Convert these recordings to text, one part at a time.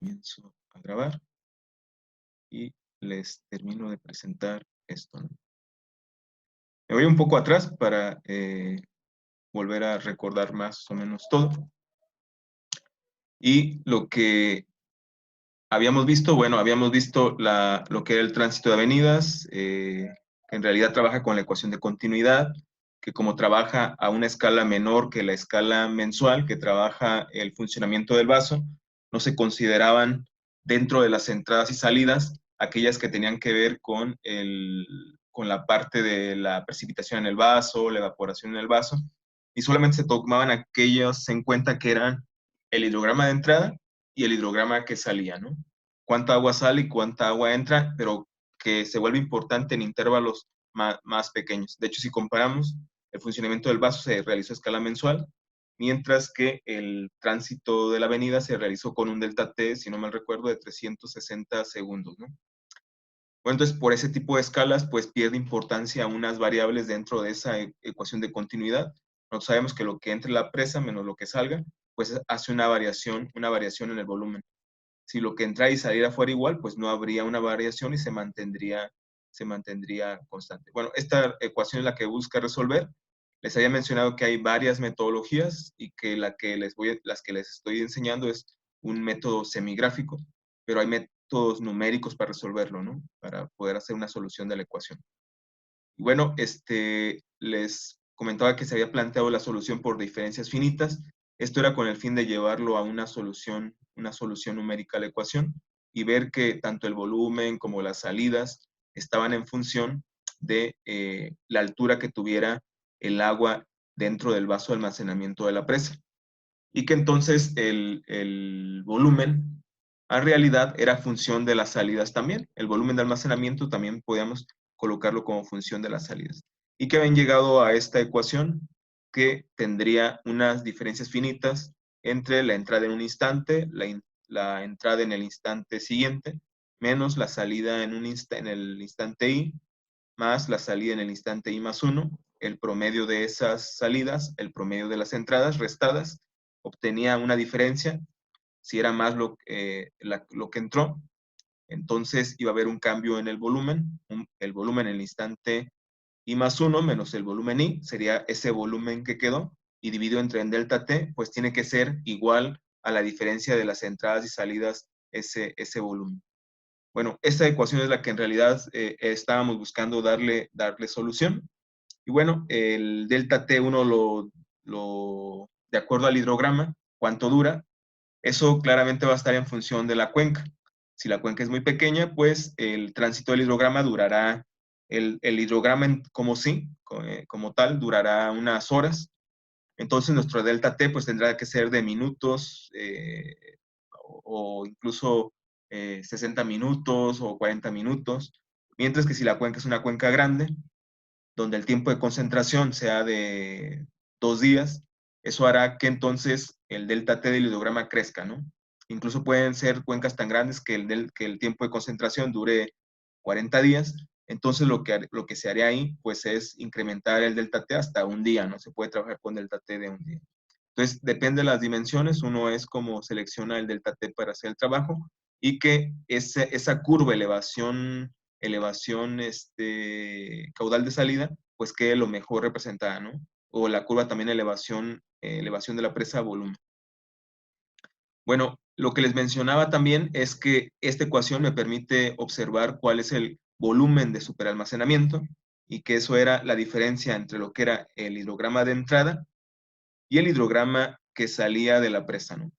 Comienzo a grabar y les termino de presentar esto, ¿no? Me voy un poco atrás para volver a recordar más o menos todo. Y lo que habíamos visto, bueno, habíamos visto lo que era el tránsito de avenidas, que en realidad trabaja con la ecuación de continuidad, que como trabaja a una escala menor que la escala mensual, que trabaja el funcionamiento del vaso, no se consideraban dentro de las entradas y salidas aquellas que tenían que ver con la parte de la precipitación en el vaso, la evaporación en el vaso, y solamente se tomaban aquellas en cuenta que eran el hidrograma de entrada y el hidrograma que salía, ¿no? Cuánta agua sale y cuánta agua entra, pero que se vuelve importante en intervalos más pequeños. De hecho, si comparamos, el funcionamiento del vaso se realizó a escala mensual, mientras que el tránsito de la avenida se realizó con un delta T, si no mal recuerdo, de 360 segundos, ¿no? Bueno, entonces, por ese tipo de escalas, pues pierde importancia unas variables dentro de esa ecuación de continuidad. Nosotros sabemos que lo que entre la presa menos lo que salga, pues hace una variación en el volumen. Si lo que entra y saliera fuera igual, pues no habría una variación y se mantendría constante. Bueno, esta ecuación es la que busca resolver. Les había mencionado que hay varias metodologías y que las que les estoy enseñando es un método semigráfico, pero hay métodos numéricos para resolverlo, ¿no? Para poder hacer una solución de la ecuación. Y bueno, les comentaba que se había planteado la solución por diferencias finitas. Esto era con el fin de llevarlo a una solución numérica a la ecuación y ver que tanto el volumen como las salidas estaban en función de la altura que tuviera el agua dentro del vaso de almacenamiento de la presa. Y que entonces el volumen en realidad era función de las salidas también. El volumen de almacenamiento también podíamos colocarlo como función de las salidas. Y que habían llegado a esta ecuación que tendría unas diferencias finitas entre la entrada en un instante, la entrada en el instante siguiente, menos la salida en el instante i, más la salida en el instante i más 1, el promedio de esas salidas, el promedio de las entradas restadas, obtenía una diferencia. Si era más lo que entró, entonces iba a haber un cambio en el volumen. El volumen en el instante i más 1 menos el volumen i sería ese volumen que quedó, y dividido entre en delta t, pues tiene que ser igual a la diferencia de las entradas y salidas, ese volumen. Bueno, esta ecuación es la que en realidad estábamos buscando darle solución. Y bueno, el delta T1 de acuerdo al hidrograma, cuánto dura, eso claramente va a estar en función de la cuenca. Si la cuenca es muy pequeña, pues el tránsito del hidrograma durará, el hidrograma como tal, durará unas horas. Entonces nuestro delta T pues tendrá que ser de minutos, o incluso 60 minutos o 40 minutos. Mientras que si la cuenca es una cuenca grande, donde el tiempo de concentración sea de 2 días, eso hará que entonces el delta T del hidrograma crezca, ¿no? Incluso pueden ser cuencas tan grandes que que el tiempo de concentración dure 40 días. Entonces lo que se haría ahí pues es incrementar el delta T hasta un día, ¿no? Se puede trabajar con delta T de un día. Entonces, depende de las dimensiones, uno es como selecciona el delta T para hacer el trabajo, y que esa curva, elevación caudal de salida, pues quede lo mejor representada, ¿no? O la curva también elevación de la presa a volumen. Bueno, lo que les mencionaba también es que esta ecuación me permite observar cuál es el volumen de superalmacenamiento, y que eso era la diferencia entre lo que era el hidrograma de entrada y el hidrograma que salía de la presa, ¿no?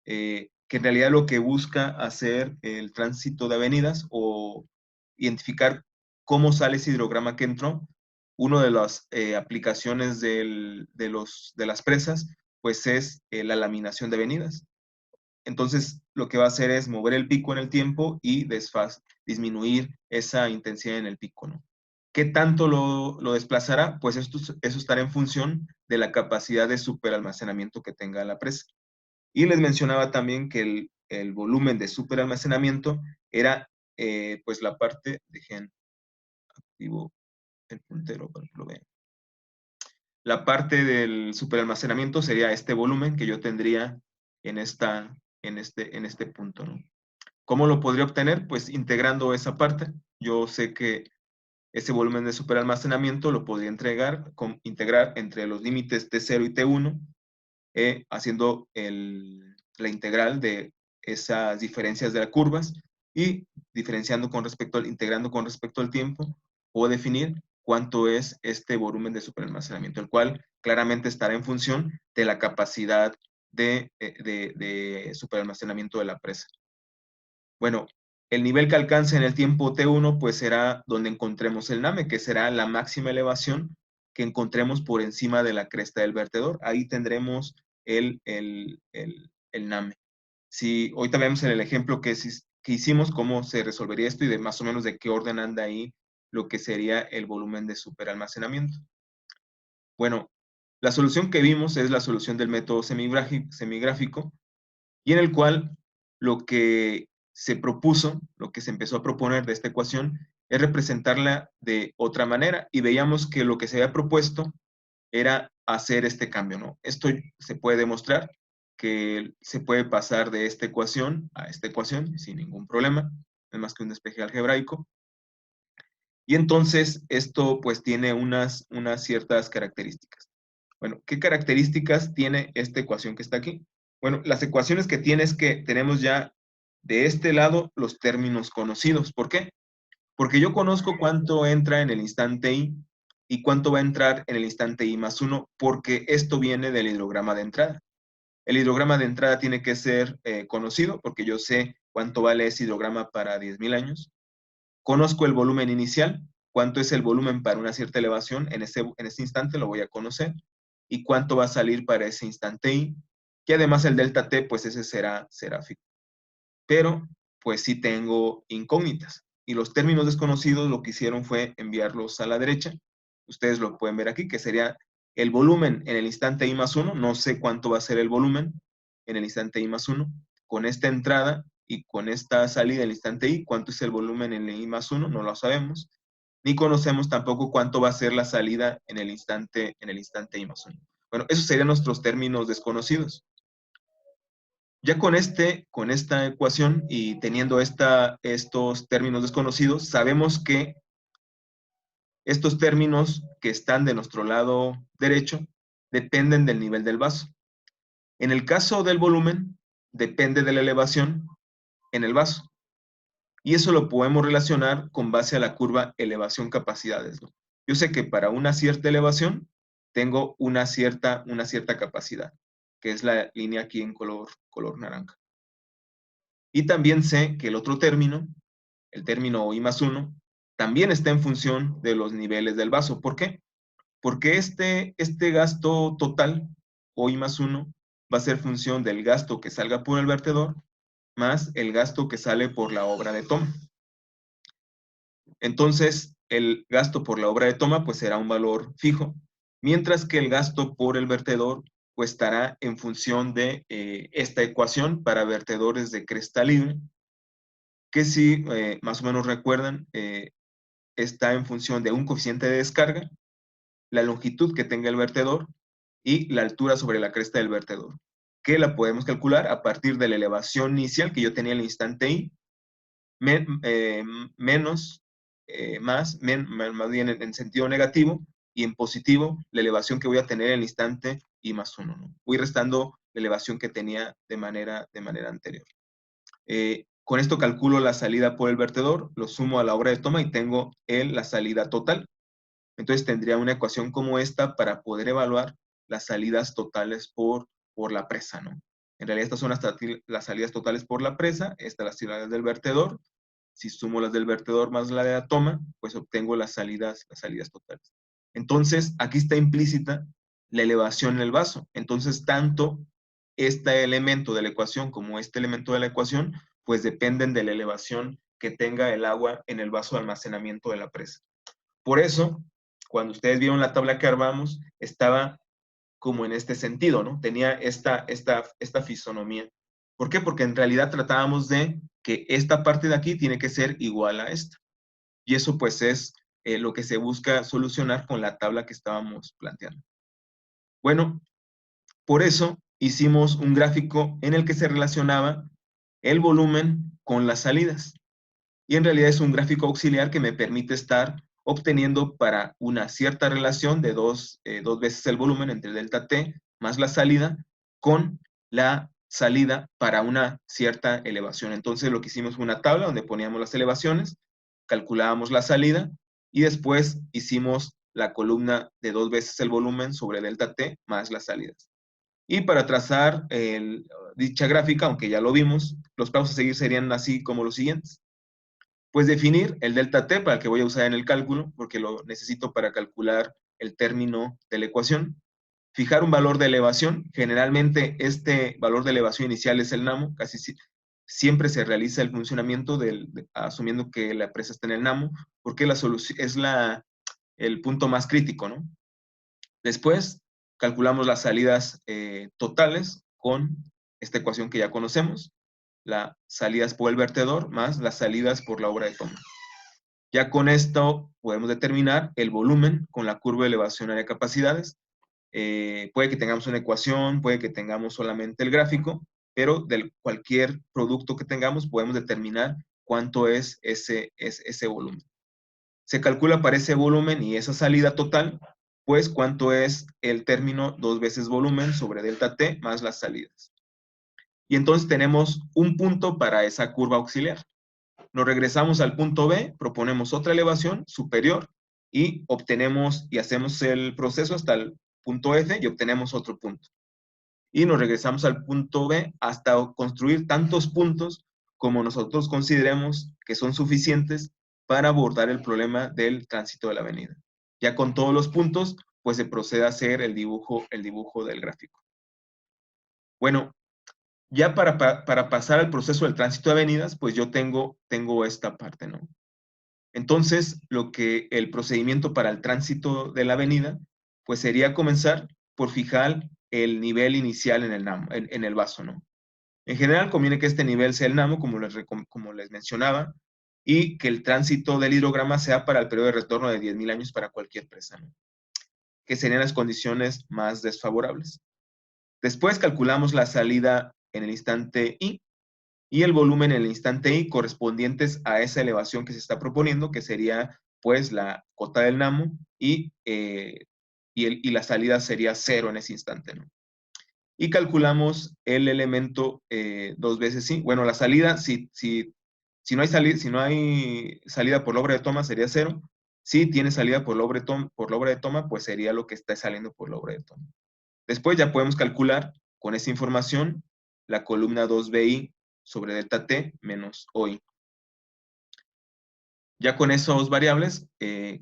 Que en realidad lo que busca hacer el tránsito de avenidas, o identificar cómo sale ese hidrograma que entró. Una de las aplicaciones de las presas, pues es la laminación de avenidas. Entonces, lo que va a hacer es mover el pico en el tiempo y disminuir esa intensidad en el pico, ¿no? ¿Qué tanto lo desplazará? Pues eso estará en función de la capacidad de superalmacenamiento que tenga la presa. Y les mencionaba también que el volumen de superalmacenamiento era, pues la parte, dejen activo el puntero para que lo vean. La parte del superalmacenamiento sería este volumen que yo tendría en esta en este punto, ¿no? ¿Cómo lo podría obtener? Pues integrando esa parte. Yo sé que ese volumen de superalmacenamiento lo podría integrar entre los límites T0 y T1, haciendo la integral de esas diferencias de las curvas y integrando con respecto al tiempo, puedo definir cuánto es este volumen de superalmacenamiento, el cual claramente estará en función de la capacidad de superalmacenamiento de la presa. Bueno, el nivel que alcance en el tiempo T1, pues será donde encontremos el NAME, que será la máxima elevación que encontremos por encima de la cresta del vertedor. Ahí tendremos el NAME. Si ahorita vemos en el ejemplo que hicimos, cómo se resolvería esto y de más o menos de qué orden anda ahí lo que sería el volumen de superalmacenamiento. Bueno, la solución que vimos es la solución del método semigráfico, y en el cual lo que se propuso, lo que se empezó a proponer de esta ecuación, es representarla de otra manera, y veíamos que lo que se había propuesto era hacer este cambio, ¿no? Esto se puede demostrar que se puede pasar de esta ecuación a esta ecuación sin ningún problema, no es más que un despeje algebraico, y entonces esto pues tiene unas ciertas características. Bueno, ¿qué características tiene esta ecuación que está aquí? Bueno, las ecuaciones que tiene es que tenemos ya de este lado los términos conocidos. ¿Por qué? Porque yo conozco cuánto entra en el instante i y cuánto va a entrar en el instante i más 1, porque esto viene del hidrograma de entrada. El hidrograma de entrada tiene que ser conocido, porque yo sé cuánto vale ese hidrograma para 10.000 años. Conozco el volumen inicial, cuánto es el volumen para una cierta elevación, en ese instante lo voy a conocer, y cuánto va a salir para ese instante i, que además el delta t, pues ese será fijo. Pero, pues sí tengo incógnitas, y los términos desconocidos lo que hicieron fue enviarlos a la derecha. Ustedes lo pueden ver aquí, que sería el volumen en el instante i más 1, no sé cuánto va a ser el volumen en el instante i más 1, con esta entrada y con esta salida del instante i, cuánto es el volumen en el i más 1, no lo sabemos, ni conocemos tampoco cuánto va a ser la salida en el instante i más 1. Bueno, esos serían nuestros términos desconocidos. Ya con esta ecuación y teniendo estos términos desconocidos, sabemos que estos términos que están de nuestro lado derecho dependen del nivel del vaso. En el caso del volumen, depende de la elevación en el vaso. Y eso lo podemos relacionar con base a la curva elevación-capacidades, ¿no? Yo sé que para una cierta elevación tengo una cierta capacidad, que es la línea aquí en color naranja. Y también sé que el otro término, el término I más 1, también está en función de los niveles del vaso. ¿Por qué? Porque este gasto total, o I más 1, va a ser función del gasto que salga por el vertedor más el gasto que sale por la obra de toma. Entonces, el gasto por la obra de toma pues será un valor fijo, mientras que el gasto por el vertedor pues estará en función de esta ecuación para vertedores de cresta libre, que si más o menos recuerdan, está en función de un coeficiente de descarga, la longitud que tenga el vertedor y la altura sobre la cresta del vertedor, que la podemos calcular a partir de la elevación inicial que yo tenía en el instante i, menos, más bien en sentido negativo, y en positivo la elevación que voy a tener en el instante i más 1, ¿no? Voy restando la elevación que tenía de manera anterior. Con esto calculo la salida por el vertedor, lo sumo a la obra de toma y tengo la salida total. Entonces tendría una ecuación como esta para poder evaluar las salidas totales por la presa, ¿no? En realidad estas son las salidas totales por la presa, estas las salidas del vertedor. Si sumo las del vertedor más la de la toma, pues obtengo las salidas totales. Entonces, aquí está implícita la elevación en el vaso. Entonces, tanto este elemento de la ecuación como este elemento de la ecuación, pues dependen de la elevación que tenga el agua en el vaso de almacenamiento de la presa. Por eso, cuando ustedes vieron la tabla que armamos, estaba como en este sentido, ¿no? Tenía esta fisonomía. ¿Por qué? Porque en realidad tratábamos de que esta parte de aquí tiene que ser igual a esta. Y eso pues es lo que se busca solucionar con la tabla que estábamos planteando. Bueno, por eso hicimos un gráfico en el que se relacionaba el volumen con las salidas. Y en realidad es un gráfico auxiliar que me permite estar obteniendo para una cierta relación de dos veces el volumen entre delta T más la salida con la salida para una cierta elevación. Entonces lo que hicimos fue una tabla donde poníamos las elevaciones, calculábamos la salida y después hicimos la columna de 2 veces el volumen sobre delta T más las salidas. Y para trazar dicha gráfica, aunque ya lo vimos, los pasos a seguir serían así como los siguientes. Pues definir el delta T para el que voy a usar en el cálculo, porque lo necesito para calcular el término de la ecuación. Fijar un valor de elevación. Generalmente este valor de elevación inicial es el NAMO. Siempre se realiza el funcionamiento asumiendo que la presa está en el NAMO, porque la solución es el punto más crítico, ¿no? Después calculamos las salidas totales con esta ecuación que ya conocemos, las salidas por el vertedor más las salidas por la obra de toma. Ya con esto podemos determinar el volumen con la curva de elevación área capacidades. Puede que tengamos una ecuación, puede que tengamos solamente el gráfico, pero de cualquier producto que tengamos podemos determinar cuánto es ese volumen. Se calcula para ese volumen y esa salida total, pues cuánto es el término 2 veces volumen sobre delta T más las salidas. Y entonces tenemos un punto para esa curva auxiliar. Nos regresamos al punto B, proponemos otra elevación superior y obtenemos y hacemos el proceso hasta el punto F y obtenemos otro punto. Y nos regresamos al punto B hasta construir tantos puntos como nosotros consideremos que son suficientes para abordar el problema del tránsito de la avenida. Ya con todos los puntos, pues se procede a hacer el dibujo del gráfico. Bueno, ya para pasar al proceso del tránsito de avenidas, pues yo tengo esta parte, ¿no? Entonces, el procedimiento para el tránsito de la avenida, pues sería comenzar por fijar el nivel inicial en el NAMO, en el vaso, ¿no? En general, conviene que este nivel sea el NAMO, como les mencionaba, y que el tránsito del hidrograma sea para el periodo de retorno de 10.000 años para cualquier presa, ¿no? Que serían las condiciones más desfavorables. Después calculamos la salida en el instante I, y el volumen en el instante I correspondientes a esa elevación que se está proponiendo, que sería pues la cota del NAMO y la salida sería 0 en ese instante, ¿no? Y calculamos el elemento 2 veces I. Bueno, la salida, si no hay salida por la obra de toma, sería 0. Si tiene salida por la obra de toma, pues sería lo que está saliendo por la obra de toma. Después ya podemos calcular con esa información la columna 2BI sobre delta T menos OI. Ya con esos variables,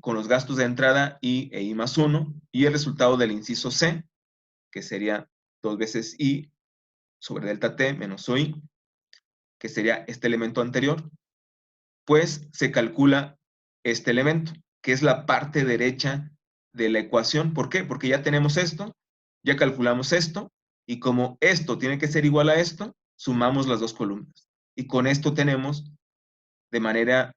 con los gastos de entrada I e I más 1, y el resultado del inciso C, que sería 2 veces I sobre delta T menos OI, que sería este elemento anterior, pues se calcula este elemento, que es la parte derecha de la ecuación. ¿Por qué? Porque ya tenemos esto, ya calculamos esto, y como esto tiene que ser igual a esto, sumamos las dos columnas. Y con esto tenemos, de manera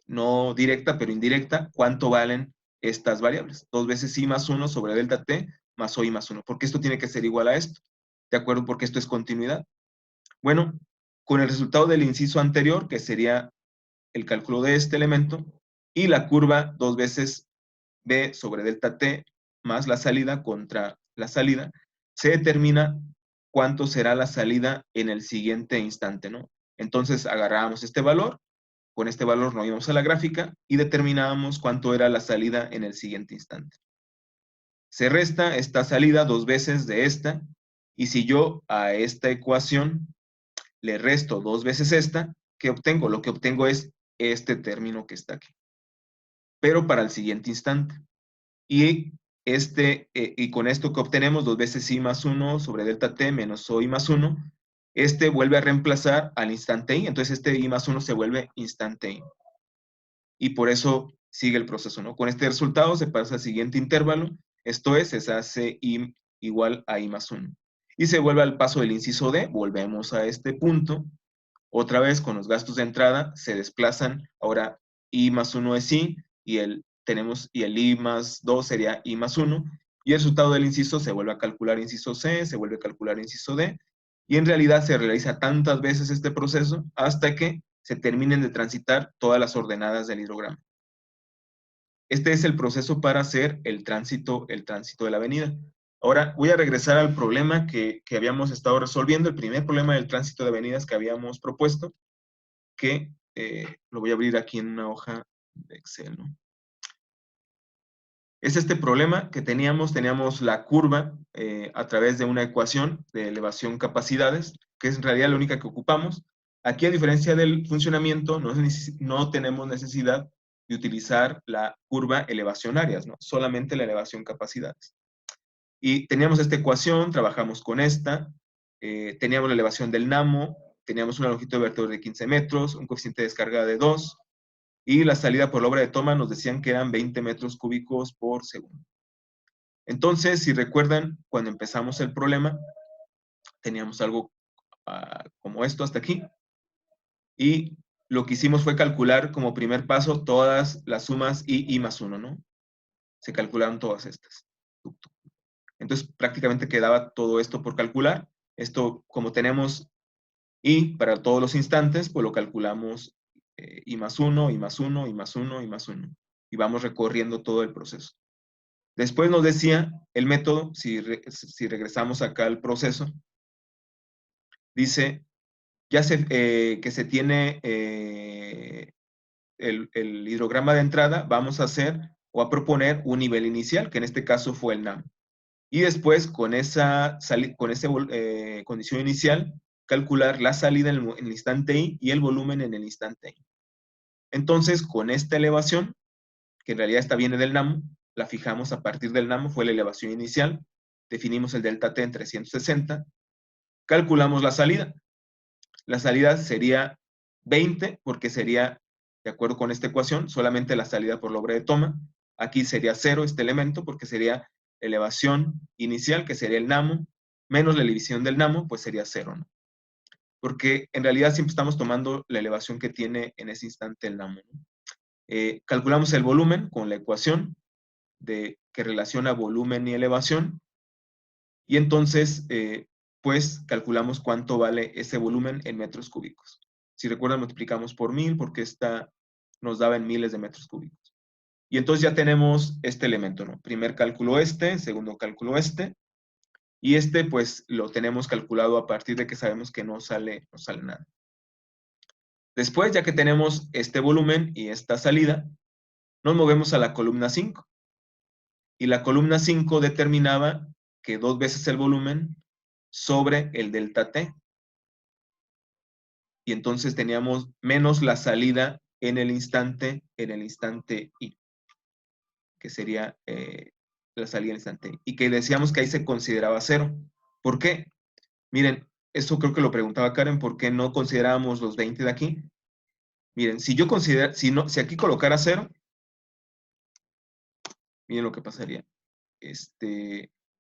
no directa, pero indirecta, cuánto valen estas variables. 2 veces I más 1 sobre delta T más OI más 1. Porque esto tiene que ser igual a esto. ¿De acuerdo? Porque esto es continuidad. Bueno, con el resultado del inciso anterior, que sería el cálculo de este elemento, y la curva 2 veces B sobre delta T más la salida contra la salida, se determina cuánto será la salida en el siguiente instante, ¿no? Entonces agarrábamos este valor, con este valor nos íbamos a la gráfica y determinábamos cuánto era la salida en el siguiente instante. Se resta esta salida 2 veces de esta, y si yo a esta ecuación le resto 2 veces esta, ¿qué obtengo? Lo que obtengo es este término que está aquí, pero para el siguiente instante. Y con esto que obtenemos, 2 veces I más 1 sobre delta T menos OI más 1, este vuelve a reemplazar al instante I, entonces este I más 1 se vuelve instante I. Y por eso sigue el proceso, ¿no? Con este resultado se pasa al siguiente intervalo, esto es, se hace I igual a I más 1. Y se vuelve al paso del inciso D, volvemos a este punto, otra vez con los gastos de entrada se desplazan, ahora I más 1 es I, y el I más 2 sería I más 1, Y el resultado del inciso se vuelve a calcular inciso C, se vuelve a calcular inciso D, y en realidad se realiza tantas veces este proceso hasta que se terminen de transitar todas las ordenadas del hidrograma. Este es el proceso para hacer el tránsito de la avenida. Ahora voy a regresar al problema que habíamos estado resolviendo, el primer problema del tránsito de avenidas que habíamos propuesto, que lo voy a abrir aquí en una hoja de Excel, ¿no? Es este problema que teníamos la curva a través de una ecuación de elevación capacidades, que es en realidad la única que ocupamos. Aquí, a diferencia del funcionamiento, no tenemos necesidad de utilizar la curva elevación áreas, ¿no? Solamente la elevación capacidades. Y teníamos esta ecuación, trabajamos con esta, teníamos la elevación del Namo, teníamos una longitud de vertedor de 15 metros, un coeficiente de descarga de 2, y la salida por la obra de toma nos decían que eran 20 metros cúbicos por segundo. Entonces, si recuerdan, cuando empezamos el problema, teníamos algo como esto hasta aquí, y lo que hicimos fue calcular como primer paso todas las sumas I más 1, ¿no? Se calcularon todas estas. Entonces, prácticamente quedaba todo esto por calcular. Esto, como tenemos I para todos los instantes, pues lo calculamos I más 1, I más 1, I más 1, I más 1. Y vamos recorriendo todo el proceso. Después nos decía el método, si regresamos acá al proceso, dice ya que se tiene el hidrograma de entrada, vamos a hacer o a proponer un nivel inicial, que en este caso fue el NAM. Y después, con esa condición inicial, calcular la salida en el instante I y el volumen en el instante I. Entonces, con esta elevación, que en realidad esta viene del NAMO, la fijamos a partir del NAMO, fue la elevación inicial, definimos el delta T en 360, calculamos la salida. La salida sería 20, porque sería, de acuerdo con esta ecuación, solamente la salida por la obra de toma. Aquí sería 0 este elemento, porque sería elevación inicial, que sería el NAMO, menos la elevation del NAMO, pues sería 0, ¿no? Porque en realidad siempre estamos tomando la elevación que tiene en ese instante el NAMO, ¿no? Calculamos el volumen con la ecuación que relaciona volumen y elevación, y entonces, pues, calculamos cuánto vale ese volumen en metros cúbicos. Si recuerdan, multiplicamos por 1000 porque esta nos daba en miles de metros cúbicos. Y entonces ya tenemos este elemento, ¿no? Primer cálculo segundo cálculo y este, pues, lo tenemos calculado a partir de que sabemos que no sale nada. Después, ya que tenemos este volumen y esta salida, nos movemos a la columna 5. Y la columna 5 determinaba que 2 veces el volumen sobre el delta T. Y entonces teníamos menos la salida en el instante I, que sería la salida en el instante I. Y que decíamos que ahí se consideraba 0. ¿Por qué? Miren, eso creo que lo preguntaba Karen, ¿por qué no considerábamos los 20 de aquí? Miren, si aquí colocara 0, miren lo que pasaría.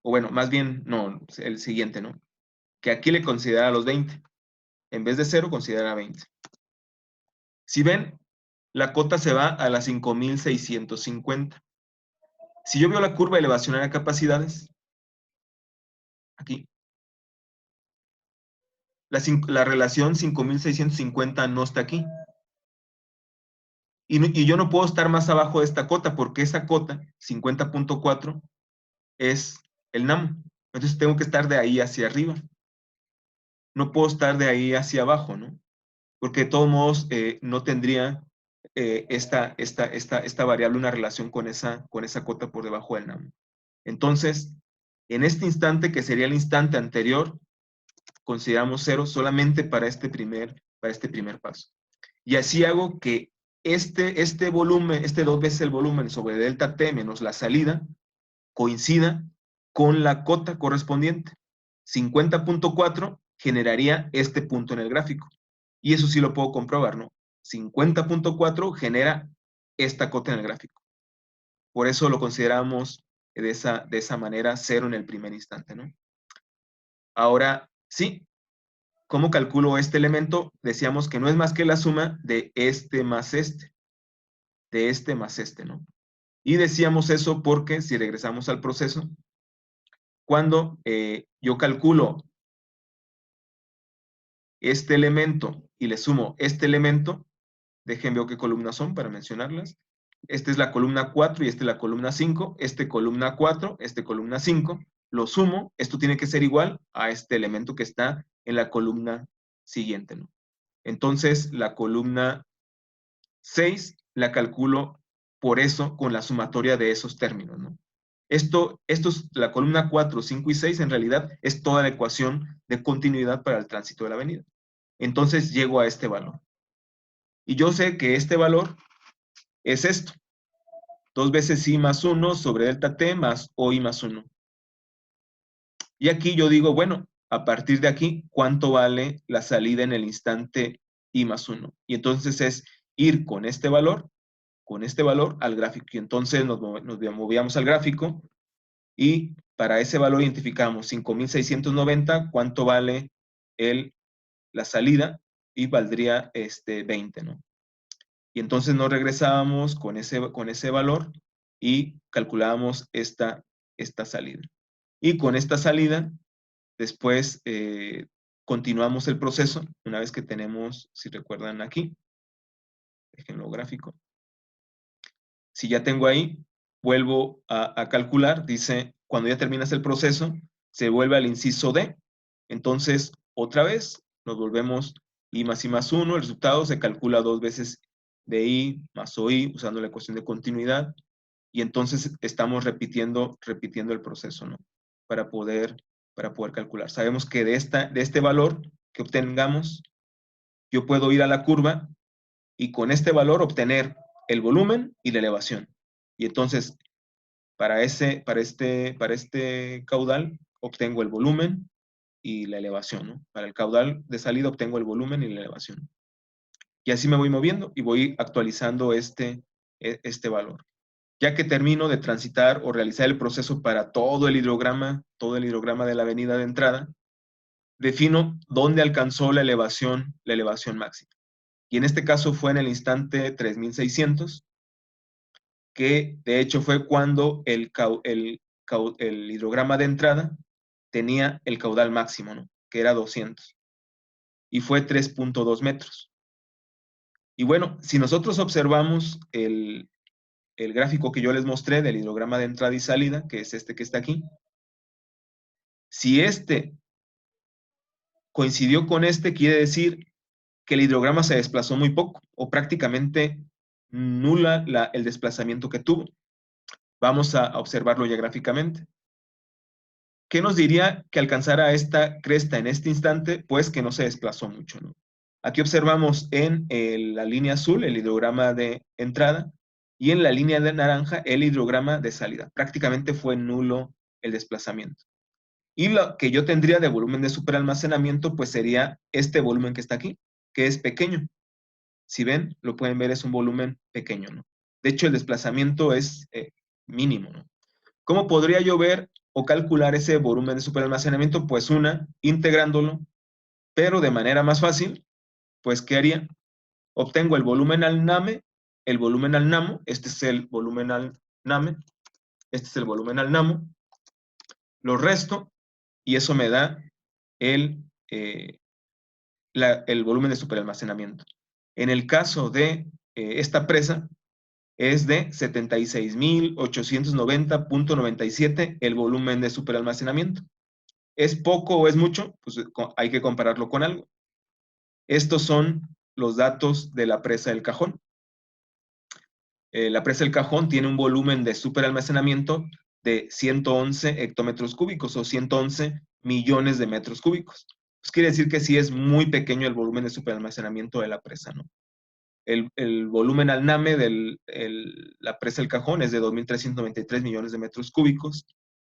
O bueno, más bien, no, el siguiente, ¿no? Que aquí le considera los 20. En vez de 0, considera 20. Si ven, la cota se va a las 5650. Si yo veo la curva elevacionaria de capacidades, aquí, la relación 5650 no está aquí. Y yo no puedo estar más abajo de esta cota, porque esa cota, 50.4, es el NAMO. Entonces tengo que estar de ahí hacia arriba. No puedo estar de ahí hacia abajo, ¿no? Porque de todos modos no tendría esta variable una relación con esa cota por debajo del NAMO. Entonces, en este instante, que sería el instante anterior, consideramos 0 solamente para este primer paso. Y así hago que este volumen, 2 veces el volumen sobre delta T menos la salida, coincida con la cota correspondiente. 50.4 generaría este punto en el gráfico. Y eso sí lo puedo comprobar, ¿no? 50.4 genera esta cota en el gráfico. Por eso lo consideramos de esa manera 0 en el primer instante, ¿no? Ahora, sí, ¿cómo calculo este elemento? Decíamos que no es más que la suma de este más este. De este más este, ¿no? Y decíamos eso porque, si regresamos al proceso, Cuando yo calculo este elemento y le sumo este elemento, déjenme ver qué columnas son para mencionarlas. Esta es la columna 4 y esta es la columna 5. Este columna 4, este columna 5. Lo sumo, esto tiene que ser igual a este elemento que está en la columna siguiente, ¿no? Entonces, la columna 6 la calculo por eso con la sumatoria de esos términos, ¿no? Esto es la columna 4, 5 y 6, en realidad es toda la ecuación de continuidad para el tránsito de la avenida. Entonces llego a este valor. Y yo sé que este valor es esto. 2 veces I más 1 sobre delta T más OI más 1. Y aquí yo digo, bueno, a partir de aquí, ¿cuánto vale la salida en el instante I más 1? Y entonces es ir con este valor al gráfico. Y entonces nos movíamos al gráfico y para ese valor identificamos 5,690, cuánto vale la salida y valdría 20, ¿no? Y entonces nos regresábamos con ese valor y calculábamos esta salida. Y con esta salida, después continuamos el proceso, una vez que tenemos, si recuerdan aquí, déjenlo gráfico. Si ya tengo ahí, vuelvo a calcular, dice, cuando ya terminas el proceso, se vuelve al inciso D. Entonces, otra vez, nos volvemos I más 1, el resultado se calcula 2 veces de I más OI, usando la ecuación de continuidad, y entonces estamos repitiendo el proceso, ¿no? Para poder calcular. Sabemos que de este valor que obtengamos, yo puedo ir a la curva y con este valor obtener el volumen y la elevación. Y entonces, para este caudal, obtengo el volumen y la elevación, ¿no? Para el caudal de salida obtengo el volumen y la elevación. Y así me voy moviendo y voy actualizando este valor. Ya que termino de transitar o realizar el proceso para todo el hidrograma de la avenida de entrada, defino dónde alcanzó la elevación máxima. Y en este caso fue en el instante 3600, que de hecho fue cuando el hidrograma de entrada tenía el caudal máximo, ¿no? Que era 200. Y fue 3.2 metros. Y bueno, si nosotros observamos el gráfico que yo les mostré del hidrograma de entrada y salida, que es este que está aquí, si este coincidió con este, quiere decir que el hidrograma se desplazó muy poco, o prácticamente nula el desplazamiento que tuvo. Vamos a observarlo ya gráficamente. ¿Qué nos diría que alcanzara esta cresta en este instante? Pues que no se desplazó mucho, ¿no? Aquí observamos en la línea azul el hidrograma de entrada y en la línea de naranja el hidrograma de salida. Prácticamente fue nulo el desplazamiento. Y lo que yo tendría de volumen de superalmacenamiento, pues sería este volumen que está aquí, que es pequeño. Si ven, lo pueden ver, es un volumen pequeño, ¿no? De hecho, el desplazamiento es mínimo, ¿no? ¿Cómo podría yo ver o calcular ese volumen de superalmacenamiento? Pues integrándolo, pero de manera más fácil, pues ¿qué haría? Obtengo el volumen al NAME, el volumen al NAMO, este es el volumen al NAME, este es el volumen al NAMO, lo resto y eso me da el volumen de superalmacenamiento. En el caso de esta presa, es de 76,890.97 el volumen de superalmacenamiento. ¿Es poco o es mucho? Pues hay que compararlo con algo. Estos son los datos de la presa del Cajón. La presa del Cajón tiene un volumen de superalmacenamiento de 111 hectómetros cúbicos o 111 millones de metros cúbicos. Pues quiere decir que sí es muy pequeño el volumen de superalmacenamiento de la presa, ¿no? El volumen al NAME de la presa del Cajón es de 2.393 millones de metros cúbicos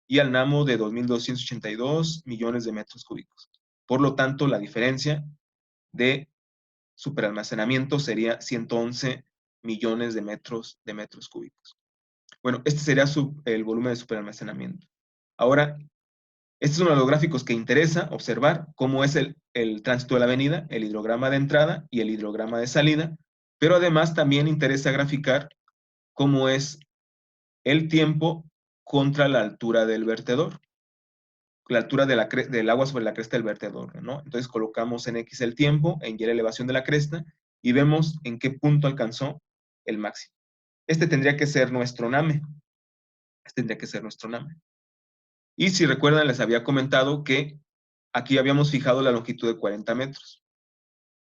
y al NAMO de 2.282 millones de metros cúbicos. Por lo tanto, la diferencia de superalmacenamiento sería 111 millones de metros cúbicos. Bueno, este sería el volumen de superalmacenamiento. Ahora, este es uno de los gráficos que interesa observar cómo es el tránsito de la avenida, el hidrograma de entrada y el hidrograma de salida, pero además también interesa graficar cómo es el tiempo contra la altura del vertedor. la altura del agua sobre la cresta del vertedor, ¿no? Entonces colocamos en X el tiempo, en Y la elevación de la cresta, y vemos en qué punto alcanzó el máximo. Este tendría que ser nuestro NAME. Este tendría que ser nuestro NAME. Y si recuerdan, les había comentado que aquí habíamos fijado la longitud de 40 metros.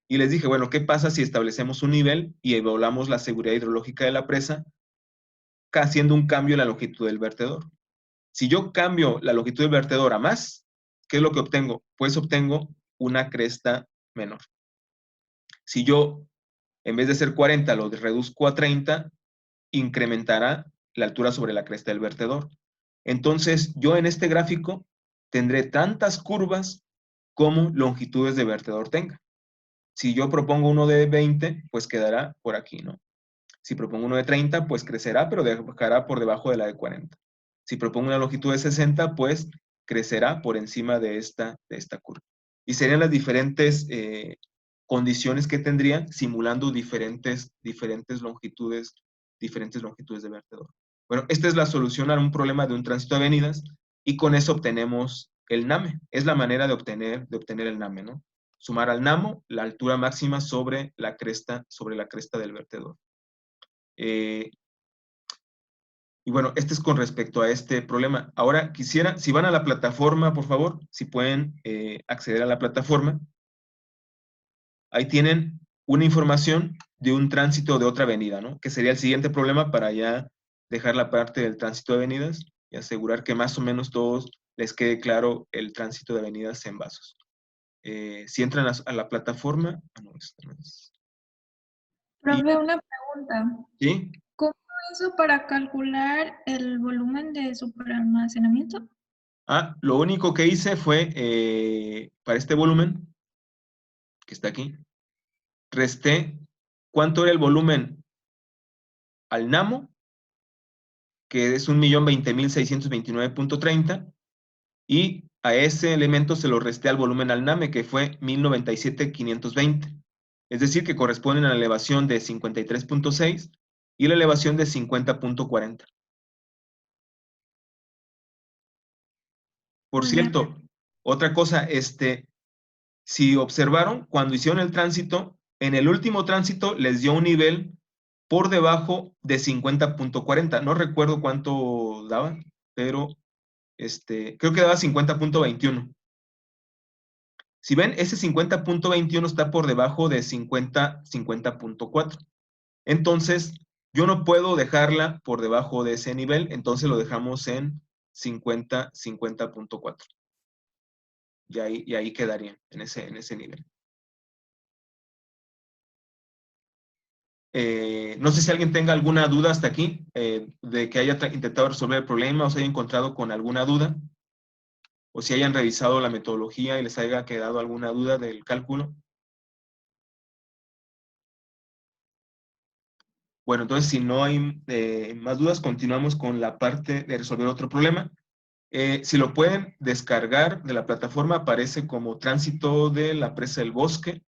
Y les dije, bueno, ¿qué pasa si establecemos un nivel y evaluamos la seguridad hidrológica de la presa haciendo un cambio en la longitud del vertedor? Si yo cambio la longitud del vertedor a más, ¿qué es lo que obtengo? Pues obtengo una cresta menor. Si yo, en vez de ser 40, lo reduzco a 30, incrementará la altura sobre la cresta del vertedor. Entonces, yo en este gráfico tendré tantas curvas como longitudes de vertedor tenga. Si yo propongo uno de 20, pues quedará por aquí, ¿no? Si propongo uno de 30, pues crecerá, pero dejará por debajo de la de 40. Si propongo una longitud de 60, pues crecerá por encima de esta curva. Y serían las condiciones que tendrían simulando diferentes longitudes de vertedor. Bueno, esta es la solución a un problema de un tránsito de avenidas y con eso obtenemos el NAME. Es la manera de obtener el NAME, ¿no? Sumar al NAMO la altura máxima sobre la cresta del vertedor. Y bueno, este es con respecto a este problema. Ahora quisiera, si van a la plataforma, por favor, si pueden acceder a la plataforma, ahí tienen una información de un tránsito de otra avenida, ¿no? Que sería el siguiente problema para ya dejar la parte del tránsito de avenidas y asegurar que más o menos todos les quede claro el tránsito de avenidas en vasos. Si entran a la plataforma, no, esto no es. Profe, una pregunta. ¿Sí? ¿Cómo hizo para calcular el volumen de superalmacenamiento? Lo único que hice fue, para este volumen, que está aquí, resté cuánto era el volumen al NAMO, que es 1.020.629.30, y a ese elemento se lo resté al volumen al NAME, que fue 1.097.520. Es decir, que corresponden a la elevación de 53.6 y la elevación de 50.40. Por Muy bien. cierto, otra cosa, si observaron, cuando hicieron el tránsito, en el último tránsito les dio un nivel por debajo de 50.40. No recuerdo cuánto daba, pero creo que daba 50.21. Si ven, ese 50.21 está por debajo de 50.4. Entonces, yo no puedo dejarla por debajo de ese nivel, entonces lo dejamos en 50.4. Y ahí quedaría, en ese nivel. No sé si alguien tenga alguna duda hasta aquí, de que haya intentado resolver el problema o se haya encontrado con alguna duda, o si hayan revisado la metodología y les haya quedado alguna duda del cálculo. Bueno, entonces si no hay más dudas, continuamos con la parte de resolver otro problema. Si lo pueden descargar de la plataforma, aparece como tránsito de la presa del Bosque.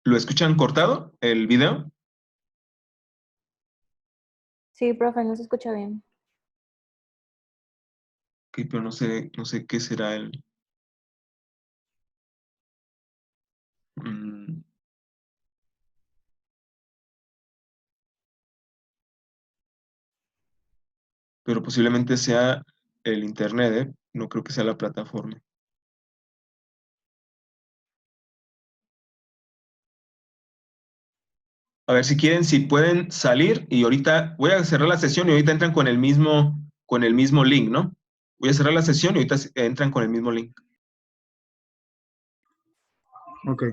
¿Lo escuchan cortado, el video? Sí, profe, no se escucha bien. Ok, pero no sé qué será el... pero posiblemente sea el internet, ¿eh? No creo que sea la plataforma. A ver, si quieren, si pueden salir y ahorita voy a cerrar la sesión y ahorita entran con el mismo link, ¿no? Voy a cerrar la sesión y ahorita entran con el mismo link. Ok.